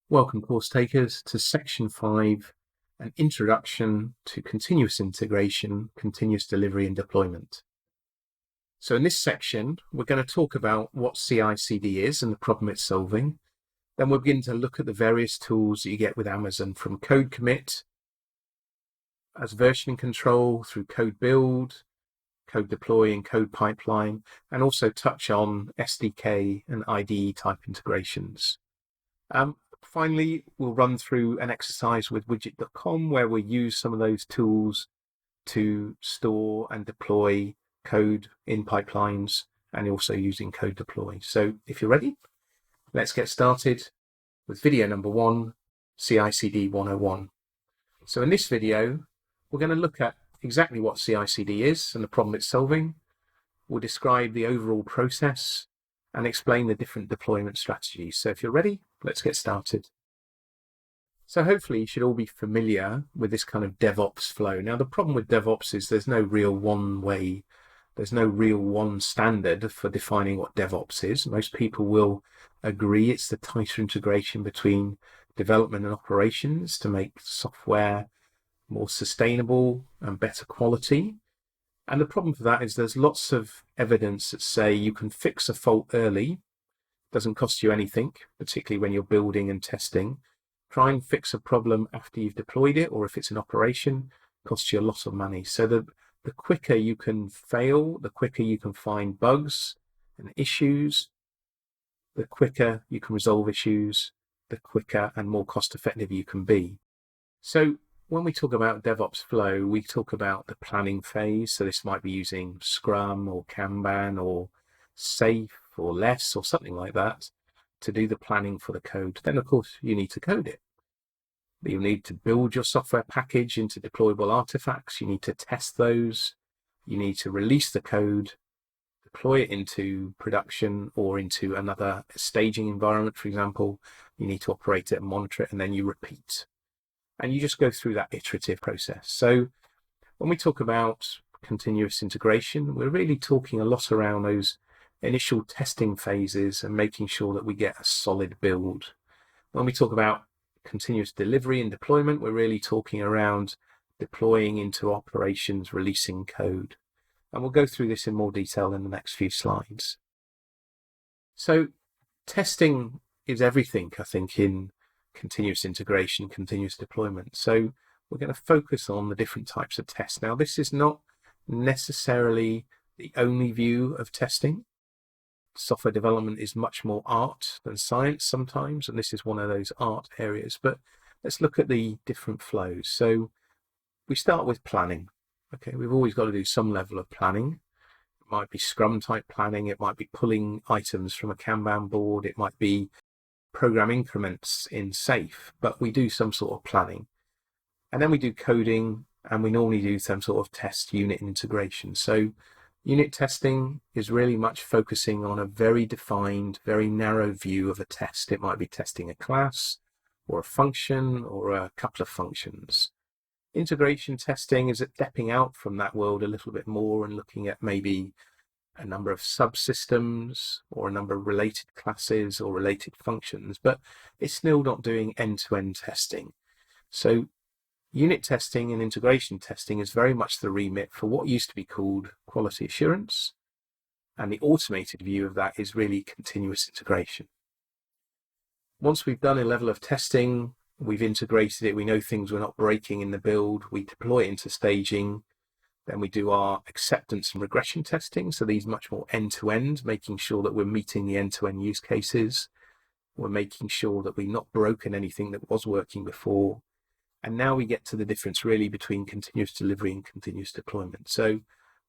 Welcome, course takers, to Section 5, an introduction to continuous integration, continuous delivery and deployment. So in this section, we're going to talk about what CI/CD is and the problem it's solving. Then we'll begin to look at the various tools that you get with Amazon, from code commit, as versioning control, through code build, code deploy and code pipeline, and also touch on SDK and IDE type integrations. Finally, we'll run through an exercise with widget.com where we'll use some of those tools to store and deploy code in pipelines and also using code deploy. So if you're ready, let's get started with video number 1, CI/CD 101. So in this video, we're going to look at exactly what CI/CD is and the problem it's solving. We'll describe the overall process and explain the different deployment strategies. So if you're ready, let's get started. So hopefully you should all be familiar with this kind of DevOps flow. Now, the problem with DevOps is there's no real one way, there's no real one standard for defining what DevOps is. Most people will agree it's the tighter integration between development and operations to make software more sustainable and better quality. And the problem for that is there's lots of evidence that say you can fix a fault early, doesn't cost you anything, particularly when you're building and testing. Try and fix a problem after you've deployed it, or if it's an operation, costs you a lot of money. So the quicker you can fail, the quicker you can find bugs and issues, the quicker you can resolve issues, the quicker and more cost effective you can be. So when we talk about DevOps Flow, we talk about the planning phase. So this might be using Scrum or Kanban or Safe or Less or something like that to do the planning for the code. Then, of course, you need to code it. You need to build your software package into deployable artifacts. You need to test those. You need to release the code, deploy it into production or into another staging environment, for example. You need to operate it and monitor it, and then you repeat. And you just go through that iterative process. So when we talk about continuous integration, we're really talking a lot around those initial testing phases and making sure that we get a solid build. When we talk about continuous delivery and deployment, we're really talking around deploying into operations, releasing code. And we'll go through this in more detail in the next few slides. So testing is everything, I think, in continuous integration, continuous deployment. So we're going to focus on the different types of tests. Now, this is not necessarily the only view of testing. Software development is much more art than science sometimes, and this is one of those art areas. But let's look at the different flows. So we start with planning. Okay, we've always got to do some level of planning. It might be Scrum type planning, it might be pulling items from a Kanban board, it might be program increments in Safe, but we do some sort of planning. And then we do coding, and we normally do some sort of test unit integration. So unit testing is really much focusing on a very defined, very narrow view of a test. It might be testing a class or a function or a couple of functions. Integration testing is stepping out from that world a little bit more and looking at maybe a number of subsystems or a number of related classes or related functions, but it's still not doing end-to-end testing. So unit testing and integration testing is very much the remit for what used to be called quality assurance, and the automated view of that is really continuous integration. Once we've done a level of testing, we've integrated it, we know things were not breaking in the build, we deploy it into staging, then we do our acceptance and regression testing. So these much more end-to-end, making sure that we're meeting the end-to-end use cases. We're making sure that we've not broken anything that was working before. And now we get to the difference really between continuous delivery and continuous deployment. So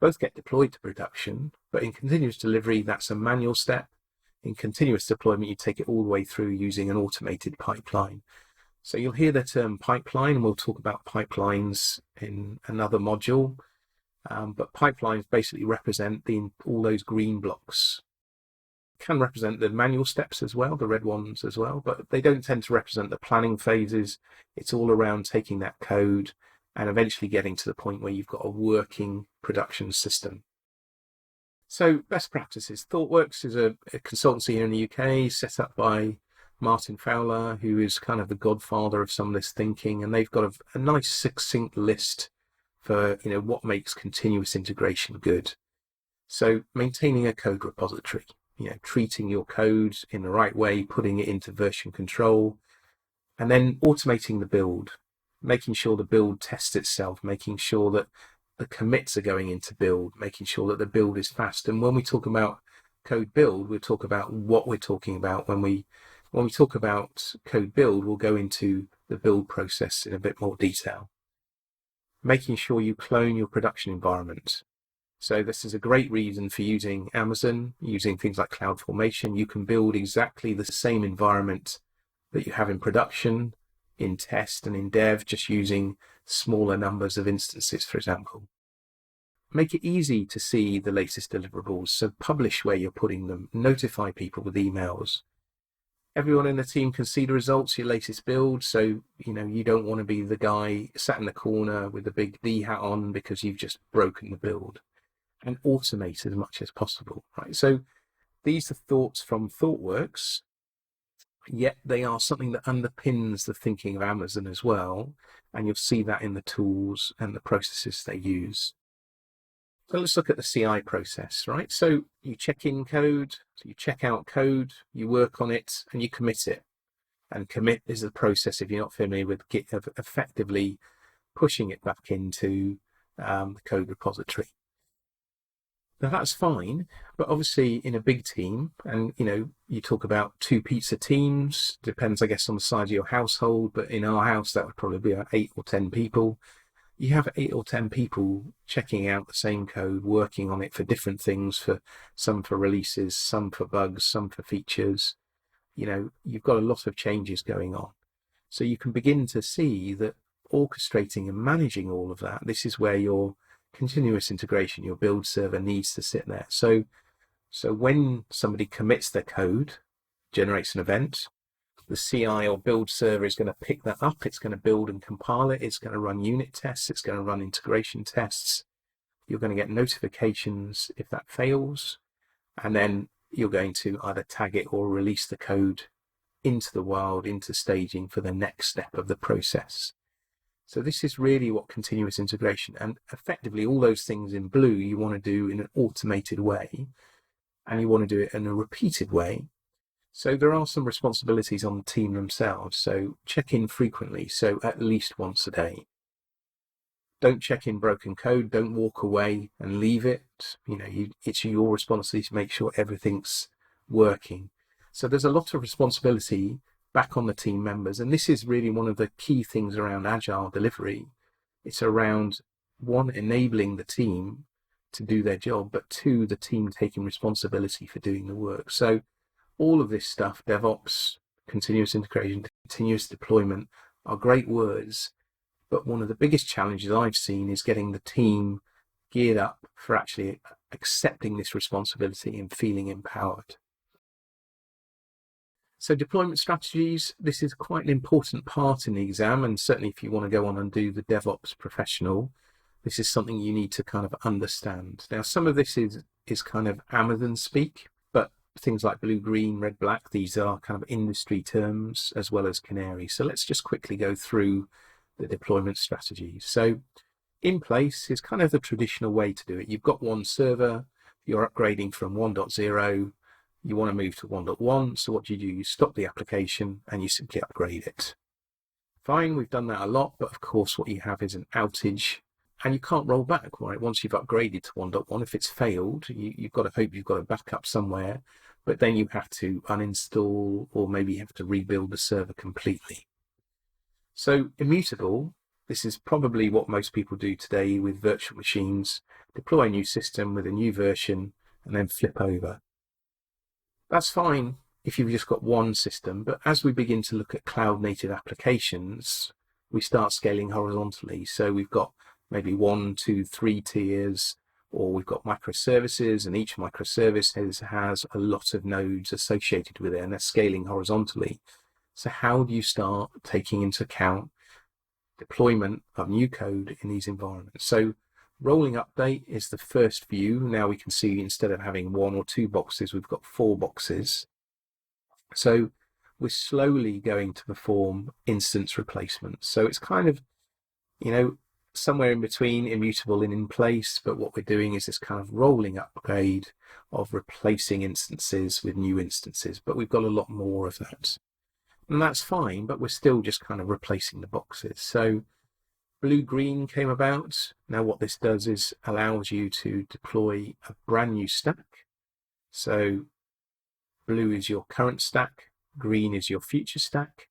both get deployed to production, but in continuous delivery, that's a manual step. In continuous deployment, you take it all the way through using an automated pipeline. So you'll hear the term pipeline, and we'll talk about pipelines in another module. But pipelines basically represent all those green blocks. Can represent the manual steps as well, the red ones as well, but they don't tend to represent the planning phases. It's all around taking that code and eventually getting to the point where you've got a working production system. So best practices. ThoughtWorks is a consultancy here in the UK set up by Martin Fowler, who is kind of the godfather of some of this thinking, and they've got a nice succinct list for what makes continuous integration good. So maintaining a code repository, treating your code in the right way, putting it into version control, and then automating the build, making sure the build tests itself, making sure that the commits are going into build, making sure that the build is fast. And when we talk about code build, we'll talk about what we're talking about. When we talk about code build, we'll go into the build process in a bit more detail. Making sure you clone your production environment. So this is a great reason for using Amazon, using things like CloudFormation. You can build exactly the same environment that you have in production, in test and in dev, just using smaller numbers of instances, for example. Make it easy to see the latest deliverables, so publish where you're putting them, notify people with emails. Everyone in the team can see the results, your latest build, so you don't want to be the guy sat in the corner with the big D hat on because you've just broken the build. And automate as much as possible, right? So these are thoughts from ThoughtWorks, yet they are something that underpins the thinking of Amazon as well, and you'll see that in the tools and the processes they use. So let's look at the CI process, right? So you check in code, so you check out code, you work on it, and you commit it. And commit is the process, if you're not familiar with Git, of effectively pushing it back into the code repository. Now that's fine, but obviously in a big team, and you talk about 2 pizza teams, depends I guess on the size of your household, but in our house that would probably be about 8 or 10 people. You have 8 or 10 people checking out the same code, working on it for different things, some for releases, some for bugs, some for features. You've got a lot of changes going on. So you can begin to see that orchestrating and managing all of that, this is where your continuous integration, your build server needs to sit there. So when somebody commits their code, generates an event, the CI or build server is going to pick that up. It's going to build and compile it. It's going to run unit tests. It's going to run integration tests. You're going to get notifications if that fails. And then you're going to either tag it or release the code into the wild, into staging for the next step of the process. So this is really what continuous integration, and effectively all those things in blue you want to do in an automated way, and you want to do it in a repeated way. So there are some responsibilities on the team themselves. So check in frequently, so at least once a day. Don't check in broken code. Don't walk away and leave it. It's your responsibility to make sure everything's working. So there's a lot of responsibility back on the team members. And this is really one of the key things around agile delivery. It's around, 1, enabling the team to do their job, but 2, the team taking responsibility for doing the work. So all of this stuff, DevOps, continuous integration, continuous deployment, are great words. But one of the biggest challenges I've seen is getting the team geared up for actually accepting this responsibility and feeling empowered. So deployment strategies, this is quite an important part in the exam, and certainly if you want to go on and do the DevOps professional, this is something you need to kind of understand. Now, some of this is kind of Amazon speak, but things like Bluegreen, Red, Black, these are kind of industry terms as well as Canary. So let's just quickly go through the deployment strategies. So in place is kind of the traditional way to do it. You've got one server, you're upgrading from 1.0, you want to move to 1.1, so what do? You stop the application and you simply upgrade it. Fine, we've done that a lot, but of course what you have is an outage, and you can't roll back, right? Once you've upgraded to 1.1, if it's failed, you've got to hope you've got a backup somewhere, but then you have to uninstall, or maybe you have to rebuild the server completely. So immutable, this is probably what most people do today with virtual machines, deploy a new system with a new version and then flip over. That's fine if you've just got one system, but as we begin to look at cloud native applications, we start scaling horizontally. So we've got maybe 1, 2, 3 tiers, or we've got microservices, and each microservice has a lot of nodes associated with it, and they're scaling horizontally. So how do you start taking into account deployment of new code in these environments? So rolling update is the first view. Now we can see instead of having 1 or 2 boxes, we've got 4 boxes. So we're slowly going to perform instance replacement. So it's kind of, you know, somewhere in between immutable and in place, but what we're doing is this kind of rolling upgrade of replacing instances with new instances, but we've got a lot more of that. And that's fine, but we're still just kind of replacing the boxes. So Bluegreen came about. Now what this does is allows you to deploy a brand new stack. So blue is your current stack, green is your future stack.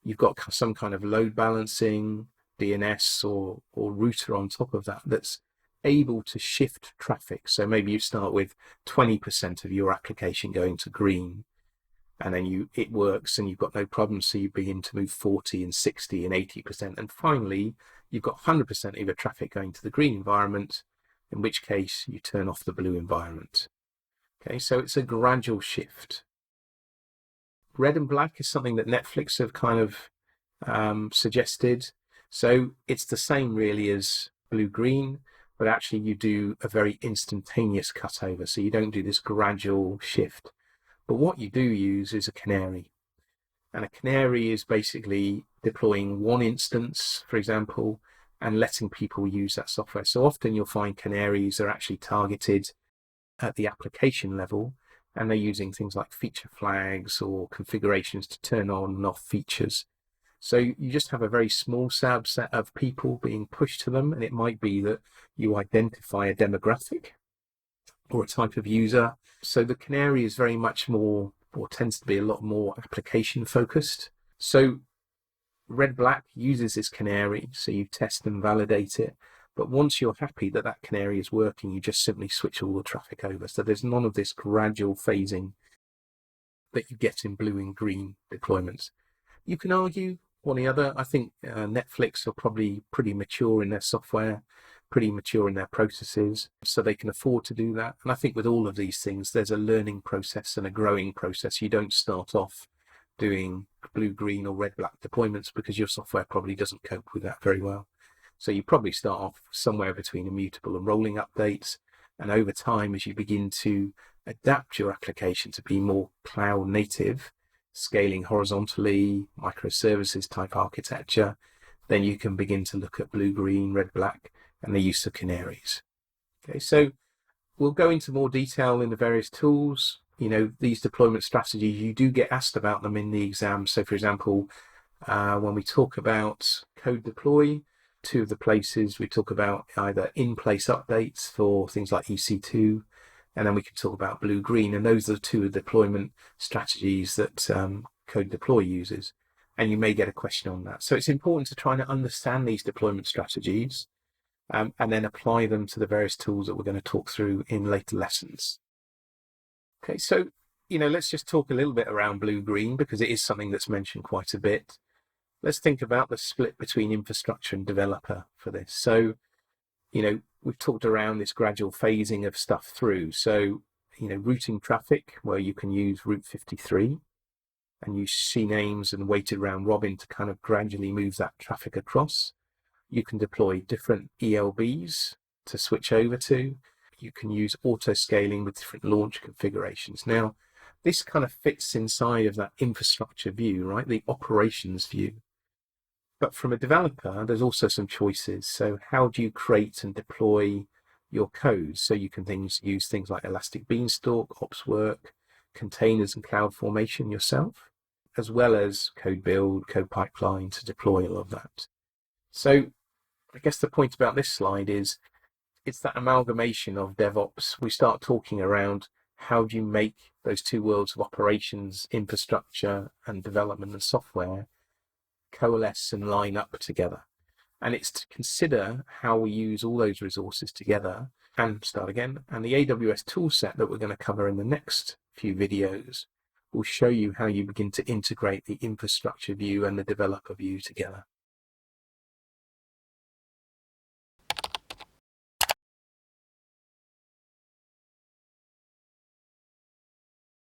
You've got some kind of load balancing, DNS or router on top of that that's able to shift traffic. So maybe you start with 20% of your application going to green, and then it works and you've got no problem, so you begin to move 40 and 60 and 80%, and finally you've got 100% of your traffic going to the green environment, in which case you turn off the blue environment. Okay, so it's a gradual shift. Red and black is something that Netflix have kind of suggested. So it's the same really as blue-green, but actually you do a very instantaneous cutover. So you don't do this gradual shift. But what you do use is a canary. And a canary is basically deploying one instance, for example, and letting people use that software. So often you'll find canaries are actually targeted at the application level, and they're using things like feature flags or configurations to turn on and off features. So you just have a very small subset of people being pushed to them, and it might be that you identify a demographic or a type of user. So the canary is very much more, or tends to be a lot more application focused. So red-black uses this canary, so you test and validate it. But once you're happy that that canary is working, you just simply switch all the traffic over. So there's none of this gradual phasing that you get in blue and green deployments. You can argue one or the other. I think Netflix are probably pretty mature in their software, pretty mature in their processes, so they can afford to do that. And I think with all of these things, there's a learning process and a growing process. You don't start off doing blue, green or red, black deployments because your software probably doesn't cope with that very well. So you probably start off somewhere between immutable and rolling updates. And over time, as you begin to adapt your application to be more cloud native, scaling horizontally, microservices type architecture, then you can begin to look at blue, green, red, black, and the use of canaries. Okay, so we'll go into more detail in the various tools. You know, these deployment strategies, you do get asked about them in the exam. So for example, when we talk about code deploy, two of the places we talk about either in-place updates for things like EC2, and then we can talk about blue-green, and those are the two deployment strategies that code deploy uses, and you may get a question on that. So it's important to try and understand these deployment strategies and then apply them to the various tools that we're going to talk through in later lessons. Okay, so let's just talk a little bit around blue-green because it is something that's mentioned quite a bit. Let's think about the split between infrastructure and developer for this. So, we've talked around this gradual phasing of stuff through. So, routing traffic, where you can use Route 53 and use CNAMEs and weighted round robin to kind of gradually move that traffic across. You can deploy different ELBs to switch over to. You can use auto scaling with different launch configurations. Now, this kind of fits inside of that infrastructure view, right? The operations view. But from a developer, there's also some choices. So how do you create and deploy your code? So you can use things like Elastic Beanstalk, OpsWork, containers and CloudFormation yourself, as well as code build, code pipeline to deploy all of that. So I guess the point about this slide is it's that amalgamation of DevOps. We start talking around how do you make those two worlds of operations, infrastructure and development and software coalesce and line up together. And it's to consider how we use all those resources together and start again. And the AWS toolset that we're going to cover in the next few videos will show you how you begin to integrate the infrastructure view and the developer view together.